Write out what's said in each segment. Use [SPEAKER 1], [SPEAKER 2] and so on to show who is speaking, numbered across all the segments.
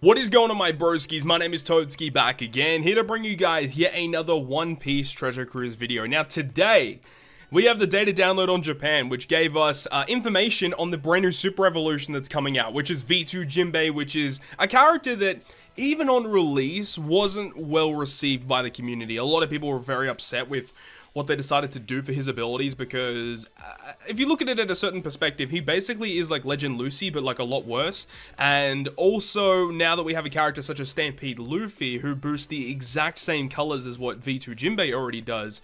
[SPEAKER 1] What is going on, my broskiis? My name is Toadskii, back again, here to bring you guys yet another One Piece Treasure Cruise video. Now today, we have the data download on Japan, which gave us information on the brand new Super Evolution that's coming out, which is V2 Jinbe, which is a character that, even on release, wasn't well received by the community. A lot of people were very upset with what they decided to do for his abilities, because if you look at it at a certain perspective, he basically is like Legend Lucy, but like a lot worse. And also, now that we have a character such as Stampede Luffy, who boosts the exact same colors as what V2 Jinbe already does,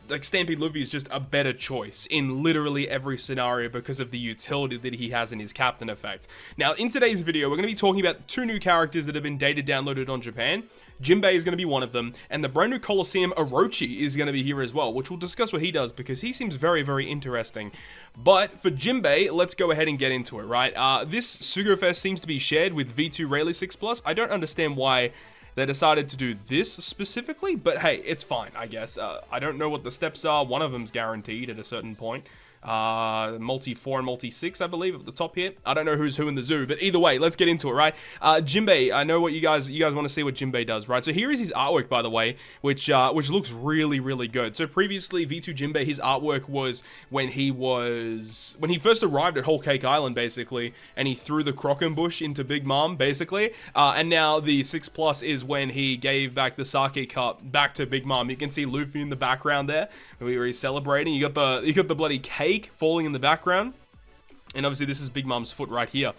[SPEAKER 1] like Stampede Luffy is just a better choice in literally every scenario because of the utility that he has in his captain effect. Now, in today's video, we're going to be talking about two new characters that have been data downloaded on Japan. Jinbe is going to be one of them, and the brand new Coloseum Orochi is going to be here as well, which we'll discuss what he does because he seems very, very interesting. But for Jinbe, let's go ahead and get into it, right? This Sugofest seems to be shared with V2 Rayleigh 6+. I don't understand why they decided to do this specifically, but hey, it's fine, I guess. I don't know what the steps are. One of them's guaranteed at a certain point. Multi-4 and multi-6, I believe, at the top here. I don't know who's who in the zoo, but either way, let's get into it, right? Jinbe, I know what you guys want to see what Jinbe does, right? So here is his artwork, by the way, which looks really, really good. So previously, V2 Jinbe, his artwork was when he first arrived at Whole Cake Island, basically, and he threw the Croquembouche into Big Mom, basically. And now the 6+ is when he gave back the sake cup back to Big Mom. You can see Luffy in the background there, where he's celebrating. You got the bloody cake falling in the background, and obviously this is Big Mom's foot right here.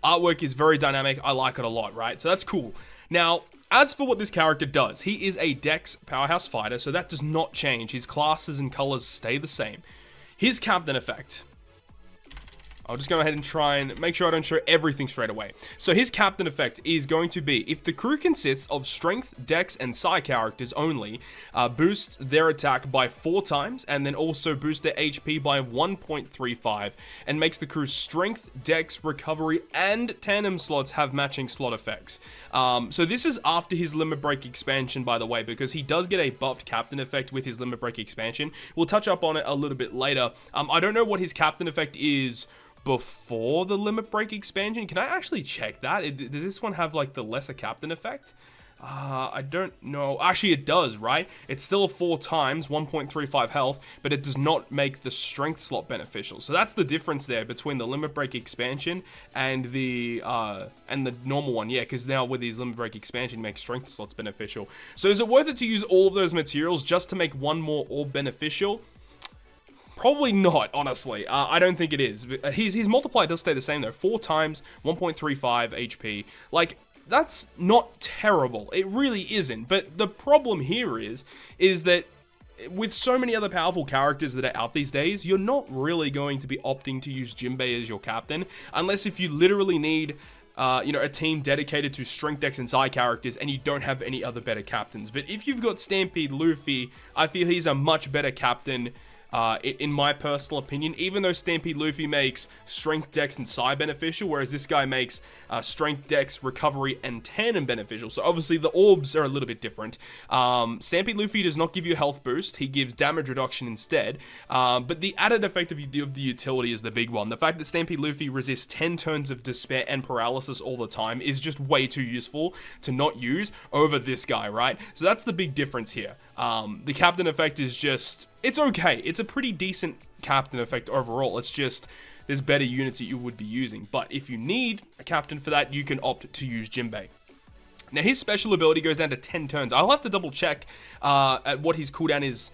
[SPEAKER 1] Artwork is very dynamic. I like it a lot, right? So that's cool. Now, as for what this character does, he is a Dex powerhouse fighter, so that does not change. His classes and colors stay the same. His captain effect, I'll just go ahead and try and make sure I don't show everything straight away. So his captain effect is going to be, if the crew consists of strength, dex, and psi characters only, boosts their attack by 4 times, and then also boosts their HP by 1.35, and makes the crew's strength, dex, recovery, and tandem slots have matching slot effects. So this is after his Limit Break expansion, by the way, because he does get a buffed captain effect with his Limit Break expansion. We'll touch up on it a little bit later. I don't know what his captain effect is before the Limit Break expansion. Can I actually check that? Does this one have like the lesser captain effect? I don't know. Actually, it does, right? It's still 4 times, 1.35 health, but it does not make the strength slot beneficial. So that's the difference there between the Limit Break expansion and the normal one. Yeah, because now with his Limit Break expansion, it makes strength slots beneficial. So is it worth it to use all of those materials just to make one more orb beneficial? Probably not, honestly. I don't think it is. His multiplier does stay the same, though. 4 times, 1.35 HP. Like, that's not terrible. It really isn't. But the problem here is that with so many other powerful characters that are out these days, you're not really going to be opting to use Jinbe as your captain, unless if you literally need a team dedicated to strength, dex, and psi characters, and you don't have any other better captains. But if you've got Stampede Luffy, I feel he's a much better captain, in my personal opinion, even though Stampede Luffy makes strength, dex, and psi beneficial, whereas this guy makes strength, dex, recovery, and tandem beneficial. So obviously the orbs are a little bit different. Stampede Luffy does not give you a health boost. He gives damage reduction instead. But the added effect of the utility is the big one. The fact that Stampede Luffy resists 10 turns of despair and paralysis all the time is just way too useful to not use over this guy, right? So that's the big difference here. The captain effect is just, it's okay. It's a pretty decent captain effect overall. It's just, there's better units that you would be using. But if you need a captain for that, you can opt to use Jinbe. Now, his special ability goes down to 10 turns. I'll have to double check at what his cooldown is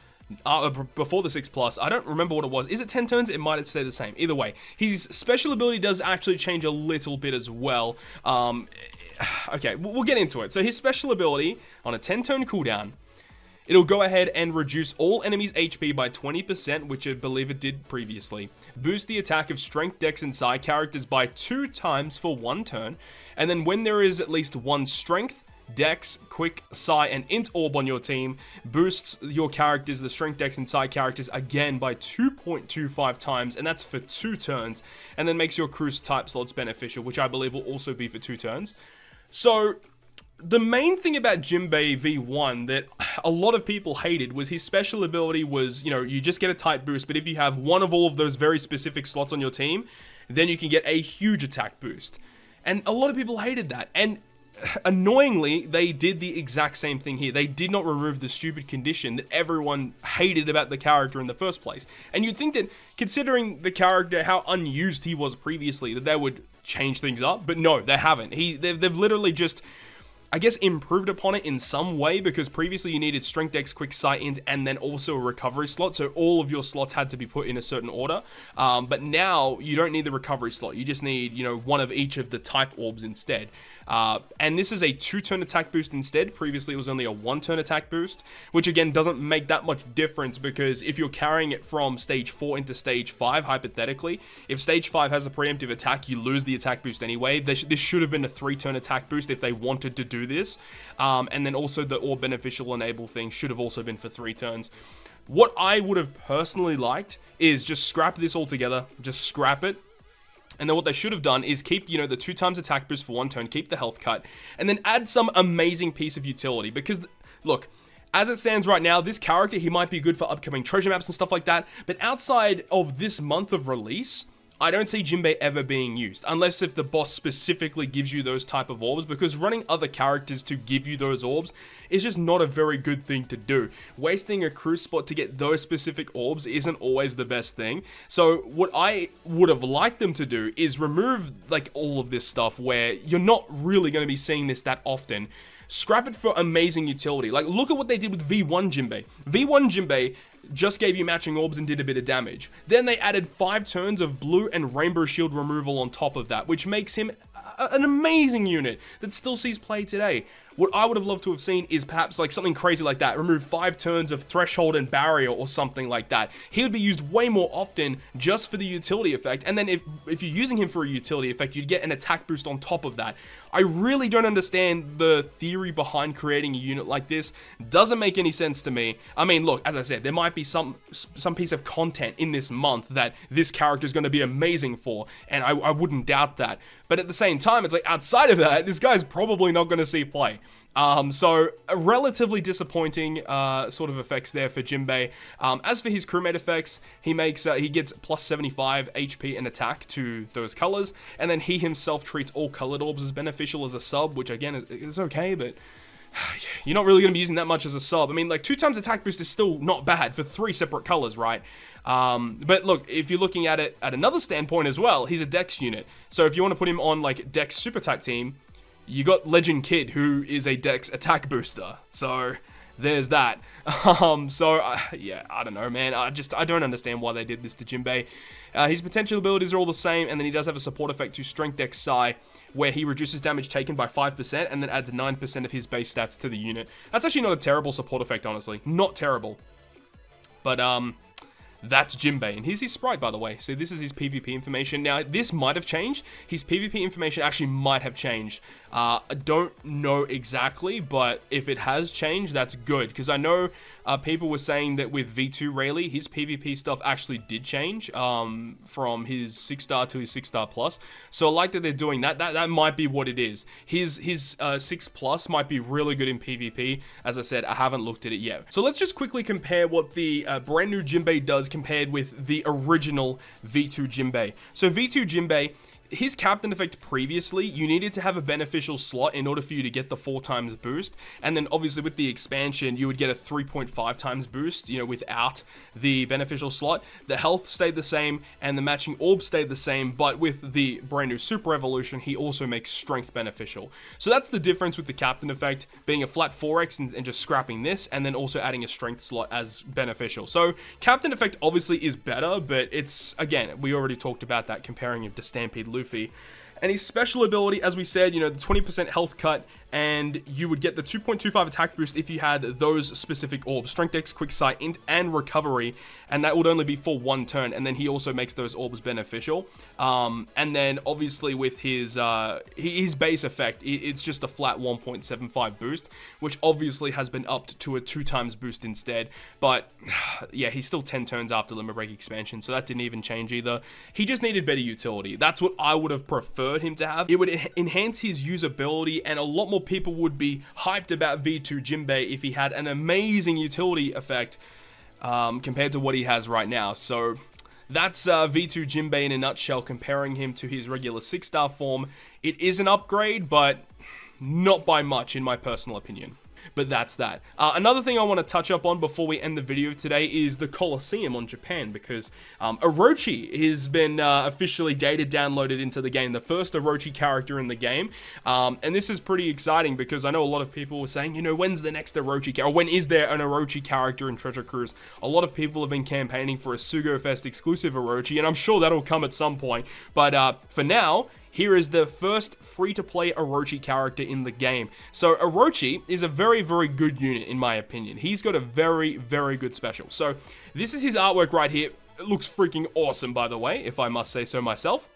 [SPEAKER 1] before the 6+. I don't remember what it was. Is it 10 turns? It might stay the same. Either way, his special ability does actually change a little bit as well. Okay, we'll get into it. So his special ability on a 10-turn cooldown, it'll go ahead and reduce all enemies' HP by 20%, which I believe it did previously. Boost the attack of strength, dex, and psi characters by 2 times for 1 turn. And then when there is at least 1 strength, dex, quick, psi, and int orb on your team, boosts your characters, the strength, dex, and psi characters, again by 2.25 times, and that's for 2 turns. And then makes your crew's type slots beneficial, which I believe will also be for 2 turns. So the main thing about Jinbe V1 that a lot of people hated was his special ability was, you just get a type boost, but if you have one of all of those very specific slots on your team, then you can get a huge attack boost. And a lot of people hated that. And annoyingly, they did the exact same thing here. They did not remove the stupid condition that everyone hated about the character in the first place. And you'd think that, considering the character, how unused he was previously, that they would change things up. But no, they haven't. They've literally just, I guess, improved upon it in some way, because previously you needed Strength Dex, Quick Sight, Int, and then also a recovery slot, so all of your slots had to be put in a certain order. But now you don't need the recovery slot. You just need, you know, one of each of the type orbs instead. And this is a 2-turn attack boost instead. Previously it was only a 1-turn attack boost, which again doesn't make that much difference, because if you're carrying it from stage 4 into stage 5, hypothetically, if stage 5 has a preemptive attack, you lose the attack boost anyway. This should have been a 3-turn attack boost if they wanted to do this. And then also the Orb Beneficial Enable thing should have also been for 3 turns. What I would have personally liked is just scrap this altogether, just scrap it. And then what they should have done is keep, you know, the 2 times attack boost for 1 turn, keep the health cut, and then add some amazing piece of utility. Because, look, as it stands right now, this character, he might be good for upcoming treasure maps and stuff like that, but outside of this month of release, I don't see Jinbe ever being used, unless if the boss specifically gives you those type of orbs, because running other characters to give you those orbs is just not a very good thing to do. Wasting a crew spot to get those specific orbs isn't always the best thing. So what I would have liked them to do is remove like all of this stuff where you're not really going to be seeing this that often. Scrap it for amazing utility. Like, look at what they did with V1 Jinbe. V1 Jinbe just gave you matching orbs and did a bit of damage. Then they added 5 turns of blue and rainbow shield removal on top of that, which makes him an amazing unit that still sees play today. What I would have loved to have seen is perhaps like something crazy like that. Remove 5 turns of threshold and barrier or something like that. He would be used way more often just for the utility effect. And then if you're using him for a utility effect, you'd get an attack boost on top of that. I really don't understand the theory behind creating a unit like this. Doesn't make any sense to me. I mean, look, as I said, there might be some piece of content in this month that this character is going to be amazing for, and I wouldn't doubt that. But at the same time, it's like, outside of that, this guy's probably not going to see play. So a relatively disappointing sort of effects there for Jinbe. As for his crewmate effects, he gets plus 75 HP and attack to those colors, and then he himself treats all colored orbs as beneficial as a sub, which again is okay, but you're not really going to be using that much as a sub. I mean, like 2 times attack boost is still not bad for 3 separate colors, right? But look, if you're looking at it at another standpoint as well, he's a Dex unit. So if you want to put him on like Dex Super Attack team, you got Legend Kid, who is a Dex attack booster. So there's that. Yeah, I don't know, man. I don't understand why they did this to Jinbe. His potential abilities are all the same, and then he does have a support effect to Strength Dex Psi, where he reduces damage taken by 5% and then adds 9% of his base stats to the unit. That's actually not a terrible support effect, honestly. Not terrible. But, that's Jinbe, and here's his sprite, by the way. So this is his PvP information. Now, this might have changed. His PvP information actually might have changed. I don't know exactly, but if it has changed, that's good, because I know people were saying that with V2 Rayleigh, his PvP stuff actually did change from his 6-star to his 6-star plus. So I like that they're doing that. That might be what it is. His 6 plus might be really good in PvP. As I said, I haven't looked at it yet. So let's just quickly compare what the brand new Jinbe does compared with the original V2 Jinbe. So V2 Jinbe, his captain effect previously, you needed to have a beneficial slot in order for you to get the 4 times boost, and then obviously with the expansion you would get a 3.5 times boost, you know, without the beneficial slot. The health stayed the same and the matching orb stayed the same, but with the brand new super evolution, he also makes strength beneficial. So that's the difference with the captain effect being a flat 4x and just scrapping this, and then also adding a strength slot as beneficial. So captain effect obviously is better, but it's, again, we already talked about that, comparing him to Stampede Luffy. And his special ability, as we said, you know, the 20% health cut, and you would get the 2.25 attack boost if you had those specific orbs, Strength Dex, Quick Sight, Int, and Recovery, and that would only be for 1 turn, and then he also makes those orbs beneficial. And then obviously with his base effect, it's just a flat 1.75 boost, which obviously has been upped to a 2 times boost instead, but yeah, he's still 10 turns after Limit Break expansion, so that didn't even change either. He just needed better utility. That's what I would have preferred him to have. It would enhance his usability, and a lot more people would be hyped about V2 Jinbe if he had an amazing utility effect compared to what he has right now. So that's V2 Jinbe in a nutshell, comparing him to his regular 6-star form. It is an upgrade, but not by much in my personal opinion. But that's that. Another thing I want to touch up on before we end the video today is the Coliseum on Japan, because Orochi has been officially data downloaded into the game, the first Orochi character in the game, and this is pretty exciting because I know a lot of people were saying, you know, when's the next Orochi character, or when is there an Orochi character in Treasure Cruise? A lot of people have been campaigning for a Sugo Fest exclusive Orochi, and I'm sure that'll come at some point, but for now, here is the first free-to-play Orochi character in the game. So Orochi is a very, very good unit in my opinion. He's got a very, very good special. So this is his artwork right here. It looks freaking awesome, by the way, if I must say so myself.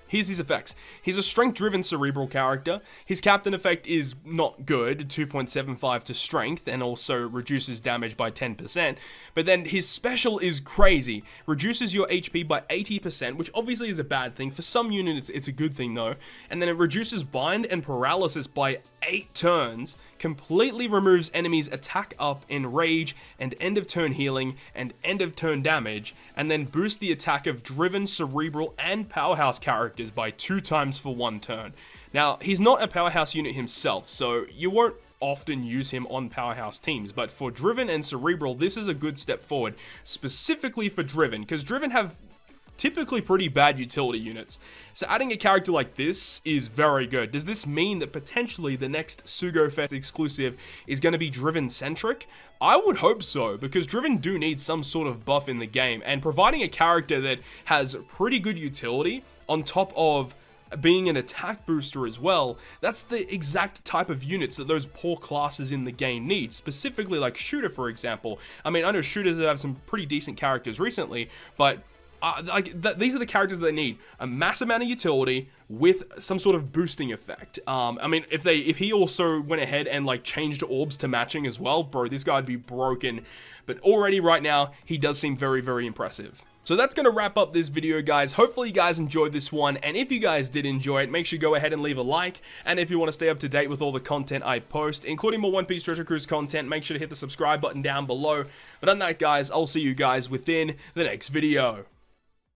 [SPEAKER 1] Here's his effects. He's a strength-driven cerebral character. His captain effect is not good, 2.75 to strength, and also reduces damage by 10%. But then his special is crazy. Reduces your HP by 80%, which obviously is a bad thing. For some units, it's a good thing though. And then it reduces bind and paralysis by 8 turns, completely removes enemies' attack up, enrage, and end of turn healing, and end of turn damage, and then boosts the attack of driven, cerebral, and powerhouse characters by 2 times for 1 turn. Now, he's not a powerhouse unit himself, so you won't often use him on powerhouse teams, but for driven and cerebral, this is a good step forward, specifically for driven, because driven have typically pretty bad utility units. So adding a character like this is very good. Does this mean that potentially the next Sugo Fest exclusive is going to be driven-centric? I would hope so, because driven do need some sort of buff in the game, and providing a character that has pretty good utility on top of being an attack booster as well, that's the exact type of units that those poor classes in the game need, specifically like Shooter, for example. I mean, I know shooters have some pretty decent characters recently, but these are the characters that they need. A mass amount of utility with some sort of boosting effect. I mean, if he also went ahead and like changed orbs to matching as well, bro, this guy'd be broken. But already right now, he does seem very, very impressive. So that's going to wrap up this video, guys. Hopefully you guys enjoyed this one, and if you guys did enjoy it, make sure you go ahead and leave a like, and if you want to stay up to date with all the content I post, including more One Piece Treasure Cruise content, make sure to hit the subscribe button down below. But other than that, guys, I'll see you guys within the next video.